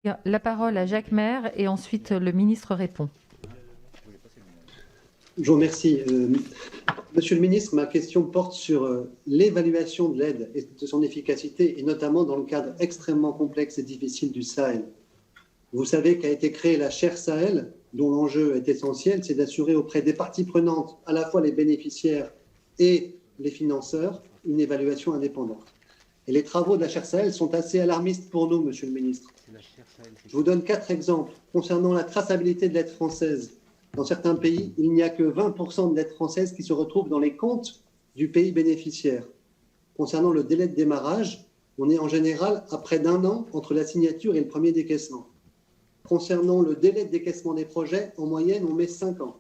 La parole à Jacques Maire et ensuite le ministre répond. Je vous remercie. Monsieur le ministre, ma question porte sur l'évaluation de l'aide et de son efficacité, et notamment dans le cadre extrêmement complexe et difficile du Sahel. Vous savez qu'a été créée la chaire Sahel, dont l'enjeu est essentiel, c'est d'assurer auprès des parties prenantes, à la fois les bénéficiaires et les financeurs, une évaluation indépendante. Et les travaux de la chaire Sahel sont assez alarmistes pour nous, monsieur le ministre. Je vous donne 4 exemples. Concernant la traçabilité de l'aide française, dans certains pays, il n'y a que 20% de l'aide française qui se retrouve dans les comptes du pays bénéficiaire. Concernant le délai de démarrage, on est en général à près d'1 an entre la signature et le premier décaissement. Concernant le délai de décaissement des projets, en moyenne, on met 5 ans.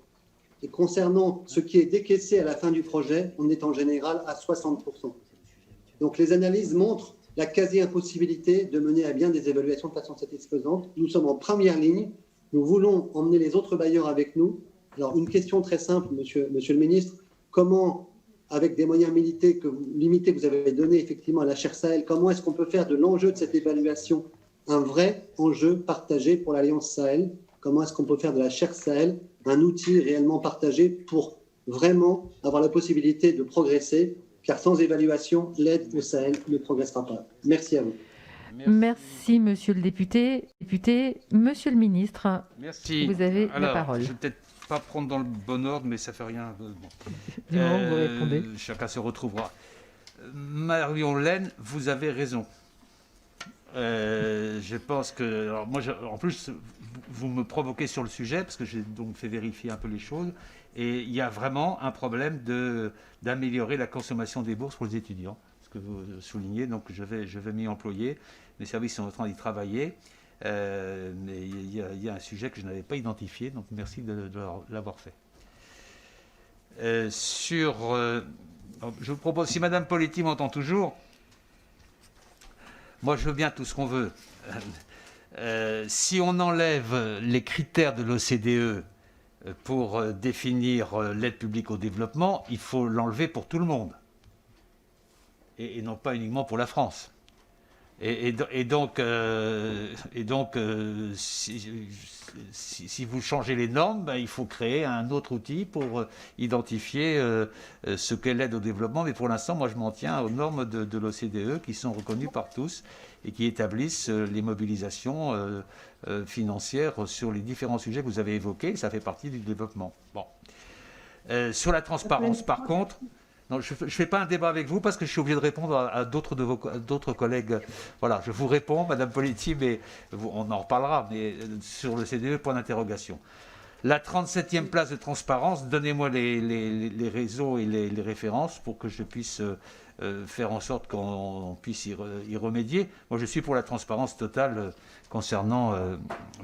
Et concernant ce qui est décaissé à la fin du projet, on est en général à 60%. Donc les analyses montrent la quasi-impossibilité de mener à bien des évaluations de façon satisfaisante. Nous sommes en première ligne. Nous voulons emmener les autres bailleurs avec nous. Alors, une question très simple, monsieur le ministre. Comment, avec des moyens limités que vous avez donnés effectivement à la chaire Sahel, comment est-ce qu'on peut faire de l'enjeu de cette évaluation un vrai enjeu partagé pour l'Alliance Sahel? Comment est-ce qu'on peut faire de la chaire Sahel un outil réellement partagé pour vraiment avoir la possibilité de progresser? Car sans évaluation, l'aide au Sahel ne progressera pas. Merci à vous. Merci, monsieur le député. Monsieur le ministre, merci. Vous avez Alors, la parole. Je ne vais peut-être pas prendre dans le bon ordre, mais ça ne fait rien. Bon. Du moment où vous répondez. Chacun se retrouvera. Marion Lenne, vous avez raison. Je pense que... Alors moi, en plus, vous me provoquez sur le sujet, parce que j'ai donc fait vérifier un peu les choses, et il y a vraiment un problème d'améliorer la consommation des bourses pour les étudiants, ce que vous soulignez, donc je vais m'y employer. Les services sont en train d'y travailler, mais il y a un sujet que je n'avais pas identifié, donc merci de l'avoir fait. Je vous propose, si Madame Poletti m'entend toujours, moi je veux bien tout ce qu'on veut. Si on enlève les critères de l'OCDE pour définir l'aide publique au développement, il faut l'enlever pour tout le monde, et non pas uniquement pour la France. Et donc, si vous changez les normes, ben, il faut créer un autre outil pour identifier ce qu'est l'aide au développement. Mais pour l'instant, moi, je m'en tiens aux normes de l'OCDE qui sont reconnues par tous et qui établissent les mobilisations financières sur les différents sujets que vous avez évoqués. Ça fait partie du développement. Bon. Sur la transparence, par contre... Non, je ne fais pas un débat avec vous parce que je suis obligé de répondre à d'autres collègues. Voilà, je vous réponds, Madame Poletti, mais on en reparlera, mais sur le CDE, point d'interrogation. La 37e place de transparence, donnez-moi les réseaux et les références pour que je puisse faire en sorte qu'on puisse y remédier. Moi, je suis pour la transparence totale concernant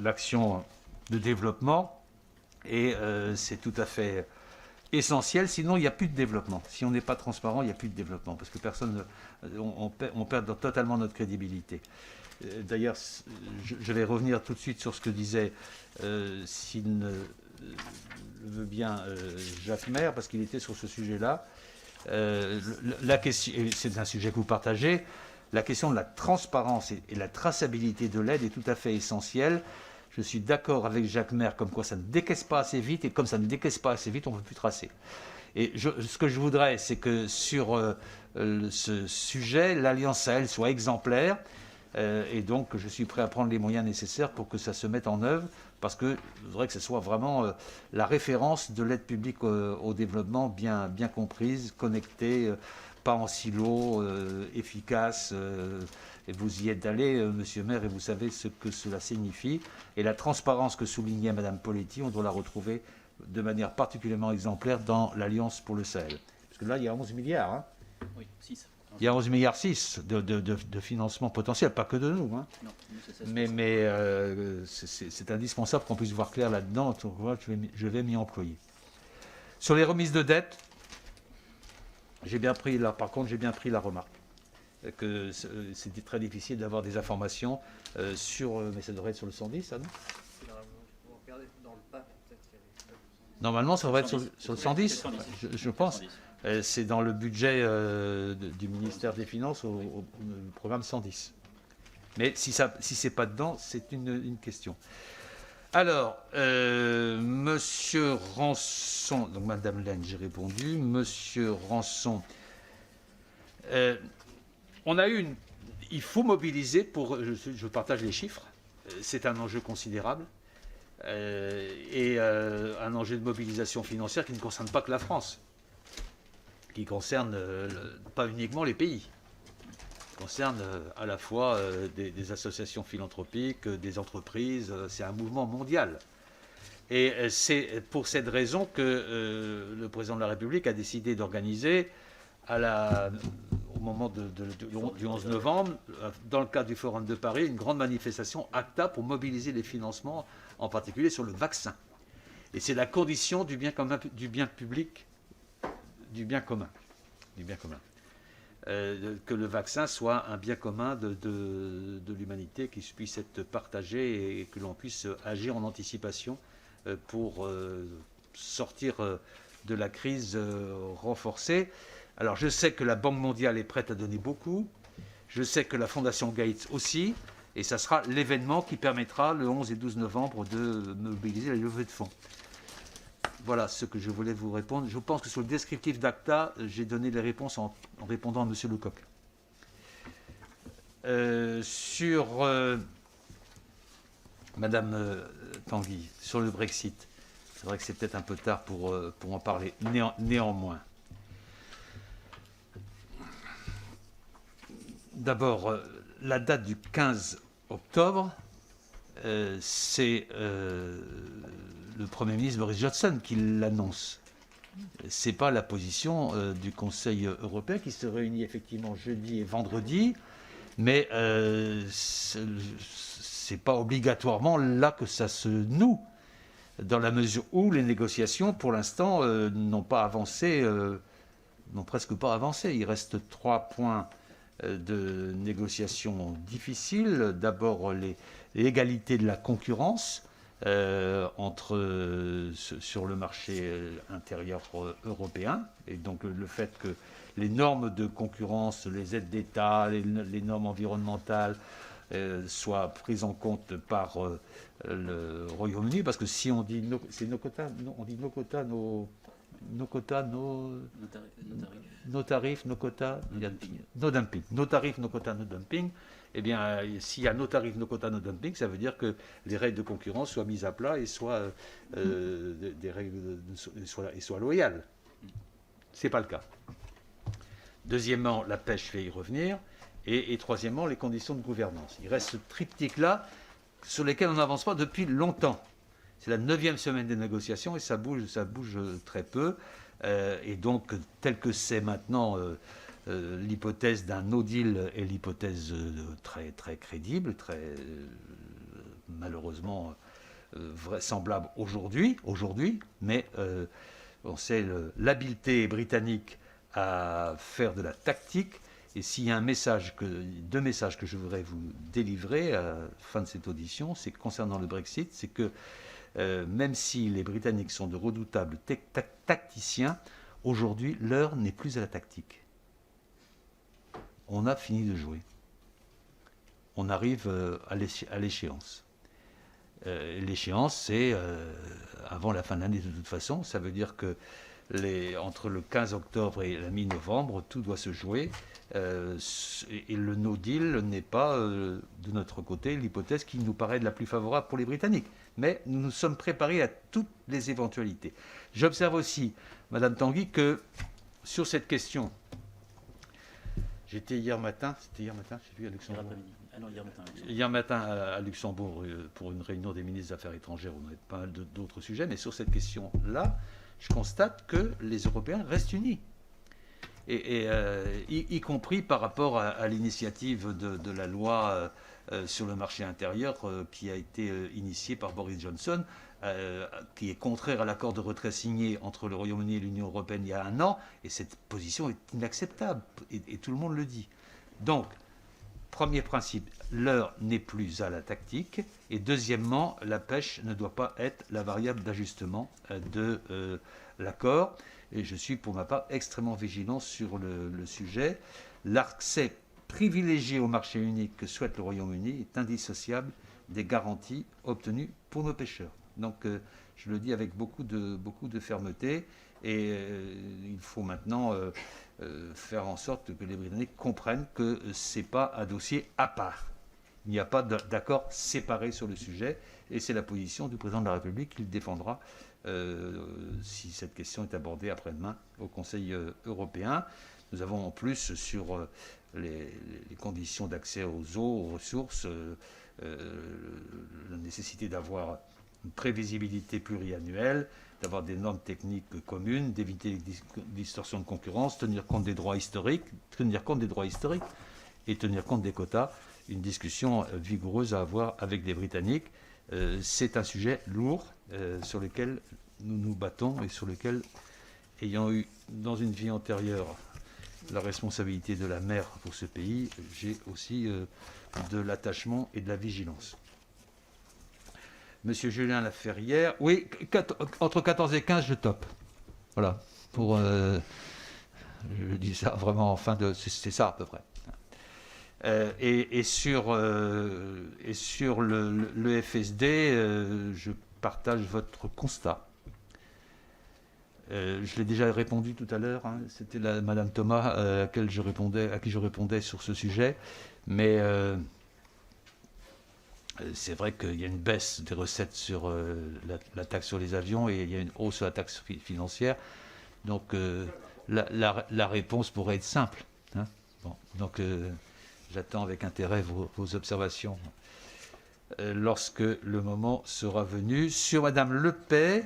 l'action de développement et c'est tout à fait... essentiel, sinon il n'y a plus de développement. Si on n'est pas transparent, il n'y a plus de développement, parce que on perd totalement notre crédibilité. D'ailleurs, je vais revenir tout de suite sur ce que disait, s'il le veut bien, Jacques Maire, parce qu'il était sur ce sujet-là. La question, et c'est un sujet que vous partagez, la question de la transparence et la traçabilité de l'aide est tout à fait essentielle. Je suis d'accord avec Jacques Maire, comme quoi ça ne décaisse pas assez vite, et comme ça ne décaisse pas assez vite, on ne peut plus tracer. Et ce que je voudrais, c'est que sur ce sujet, l'Alliance Sahel soit exemplaire, et donc je suis prêt à prendre les moyens nécessaires pour que ça se mette en œuvre, parce que je voudrais que ce soit vraiment la référence de l'aide publique au développement bien comprise, connectée, pas en silo, efficace. Et vous y êtes allé, Monsieur Maire, et vous savez ce que cela signifie. Et la transparence que soulignait Madame Poletti, on doit la retrouver de manière particulièrement exemplaire dans l'Alliance pour le Sahel. Parce que là, il y a 11 milliards. Hein. Oui, 6. Il y a 11 milliards 6 de financement potentiel, pas que de nous. Hein. Non, mais c'est indispensable qu'on puisse voir clair là-dedans. Je vais m'y employer. Sur les remises de dette, par contre, j'ai bien pris la remarque. Que c'était très difficile d'avoir des informations sur... mais ça devrait être sur le 110, ça, non? Vous regardez dans le PAP, peut-être qu'il y a des... Normalement, ça devrait être sur le 110, je pense. C'est dans le budget du ministère des Finances au programme 110. Mais si c'est pas dedans, c'est une question. Alors, Monsieur Rançon, donc Madame Laine, j'ai répondu. Monsieur Rançon, il faut mobiliser pour. Je partage les chiffres. C'est un enjeu considérable et un enjeu de mobilisation financière qui ne concerne pas que la France, qui concerne pas uniquement les pays. Concerne à la fois des associations philanthropiques, des entreprises, c'est un mouvement mondial. Et c'est pour cette raison que le président de la République a décidé d'organiser, au moment du 11 novembre, dans le cadre du Forum de Paris, une grande manifestation ACTA pour mobiliser les financements, en particulier sur le vaccin. Et c'est la condition du bien commun, du bien public, du bien commun. Que le vaccin soit un bien commun de l'humanité, qui puisse être partagé et que l'on puisse agir en anticipation pour sortir de la crise renforcée. Alors je sais que la Banque mondiale est prête à donner beaucoup, je sais que la Fondation Gates aussi, et ça sera l'événement qui permettra le 11 et 12 novembre de mobiliser la levée de fonds. Voilà ce que je voulais vous répondre. Je pense que sur le descriptif d'ACTA, j'ai donné les réponses en répondant à M. Lecoq. Sur Madame Tanguy, sur le Brexit, c'est vrai que c'est peut-être un peu tard pour en parler. Néanmoins, d'abord, la date du 15 octobre, c'est le Premier ministre Boris Johnson qui l'annonce. Ce n'est pas la position du Conseil européen qui se réunit effectivement jeudi et vendredi, mais ce n'est pas obligatoirement là que ça se noue, dans la mesure où les négociations, pour l'instant, n'ont presque pas avancé. Il reste 3 points de négociations difficiles. D'abord, l'égalité de la concurrence sur le marché intérieur européen, et donc le fait que les normes de concurrence, les aides d'État, les normes environnementales soient prises en compte par le Royaume-Uni, parce que si on dit c'est nos quotas, on dit nos quotas, nos tarifs, nos quotas, nos dumping. Nos tarifs, nos quotas, nos dumping. Eh bien, s'il y a nos tarifs, nos quotas, nos dumping, ça veut dire que les règles de concurrence soient mises à plat et soient des règles soient loyales. Ce n'est pas le cas. Deuxièmement, la pêche fait y revenir. Et troisièmement, les conditions de gouvernance. Il reste ce triptyque-là sur lesquels on n'avance pas depuis longtemps. C'est la 9e semaine des négociations et ça bouge très peu. Et donc, tel que c'est maintenant, l'hypothèse d'un no deal est l'hypothèse très, très crédible, très malheureusement vraisemblable aujourd'hui, mais on sait l'habileté britannique à faire de la tactique. Et s'il y a deux messages que je voudrais vous délivrer à la fin de cette audition, c'est que concernant le Brexit, c'est que même si les Britanniques sont de redoutables tacticiens, aujourd'hui, l'heure n'est plus à la tactique. On a fini de jouer. On arrive à l'échéance. L'échéance, c'est avant la fin de l'année de toute façon. Ça veut dire que entre le 15 octobre et la mi-novembre, tout doit se jouer. Et le no deal n'est pas, de notre côté, l'hypothèse qui nous paraît la plus favorable pour les Britanniques. Mais nous nous sommes préparés à toutes les éventualités. J'observe aussi, Madame Tanguy, que sur cette question, j'étais hier matin, j'ai vu à Luxembourg. Hier matin à Luxembourg pour une réunion des ministres des Affaires étrangères, on avait pas mal d'autres sujets, mais sur cette question-là, je constate que les Européens restent unis. Y compris par rapport à l'initiative de la loi sur le marché intérieur qui a été initiée par Boris Johnson, qui est contraire à l'accord de retrait signé entre le Royaume-Uni et l'Union européenne il y a 1 an, et cette position est inacceptable, et tout le monde le dit. Donc, premier principe, l'heure n'est plus à la tactique, et deuxièmement, la pêche ne doit pas être la variable d'ajustement de l'accord. Et je suis pour ma part extrêmement vigilant sur le sujet. L'accès privilégiée au marché unique que souhaite le Royaume-Uni est indissociable des garanties obtenues pour nos pêcheurs. Donc, je le dis avec beaucoup de fermeté, et il faut maintenant faire en sorte que les Britanniques comprennent que ce n'est pas un dossier à part. Il n'y a pas d'accord séparé sur le sujet, et c'est la position du président de la République qu'il défendra si cette question est abordée après-demain au Conseil européen. Nous avons en plus sur les conditions d'accès aux eaux, aux ressources, la nécessité d'avoir une prévisibilité pluriannuelle, d'avoir des normes techniques communes, d'éviter les distorsions de concurrence, tenir compte des droits historiques et tenir compte des quotas. Une discussion vigoureuse à avoir avec les Britanniques. C'est un sujet lourd sur lequel nous nous battons et sur lequel, ayant eu dans une vie antérieure la responsabilité de la mer pour ce pays, j'ai aussi de l'attachement et de la vigilance. Monsieur Julien Laferrière, oui, entre 14 et 15, je top. Voilà, je dis ça vraiment en fin de... C'est ça à peu près. Et sur le FSD, je partage votre constat. Je l'ai déjà répondu tout à l'heure, hein, c'était Madame Thomas à qui je répondais sur ce sujet, mais c'est vrai qu'il y a une baisse des recettes sur la taxe sur les avions et il y a une hausse sur la taxe financière, donc la réponse pourrait être simple. Hein. Bon, donc j'attends avec intérêt vos observations lorsque le moment sera venu. Sur Madame Le Pen,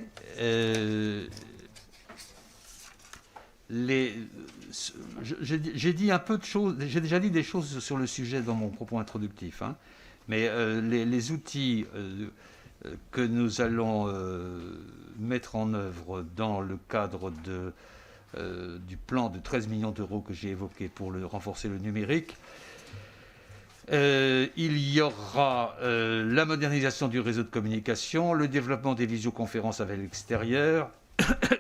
j'ai dit un peu de choses, j'ai déjà dit des choses sur le sujet dans mon propos introductif, hein, mais les outils que nous allons mettre en œuvre dans le cadre du plan de 13 millions d'euros que j'ai évoqué pour renforcer le numérique, il y aura la modernisation du réseau de communication, le développement des visioconférences avec l'extérieur,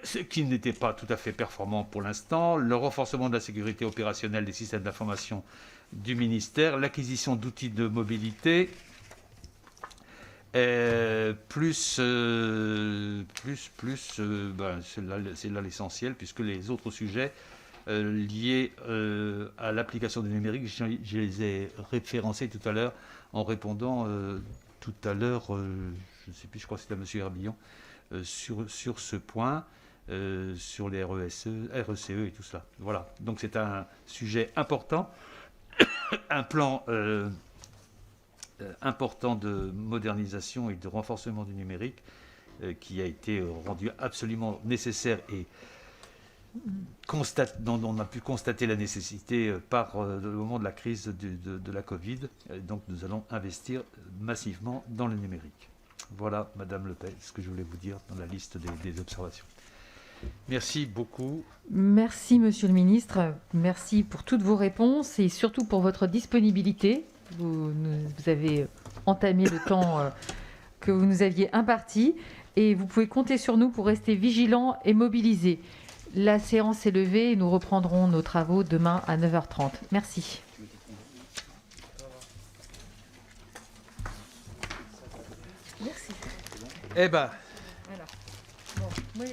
ce qui n'était pas tout à fait performant pour l'instant, le renforcement de la sécurité opérationnelle des systèmes d'information du ministère, l'acquisition d'outils de mobilité, c'est là l'essentiel, puisque les autres sujets liés à l'application du numérique, je les ai référencés tout à l'heure en répondant tout à l'heure, je ne sais plus, je crois que c'était à M. Herbillon, sur ce point, sur les RECE et tout cela. Voilà, donc c'est un sujet important, un plan important de modernisation et de renforcement du numérique qui a été rendu absolument nécessaire et dont on a pu constater la nécessité par le moment de la crise de la Covid. Donc nous allons investir massivement dans le numérique. Voilà, Madame Le Pen, ce que je voulais vous dire dans la liste des observations. Merci beaucoup. Merci, Monsieur le Ministre. Merci pour toutes vos réponses et surtout pour votre disponibilité. Vous avez entamé le temps que vous nous aviez imparti et vous pouvez compter sur nous pour rester vigilants et mobilisés. La séance est levée et nous reprendrons nos travaux demain à 9h30. Merci. Merci. Eh ben. Alors, bon, moi,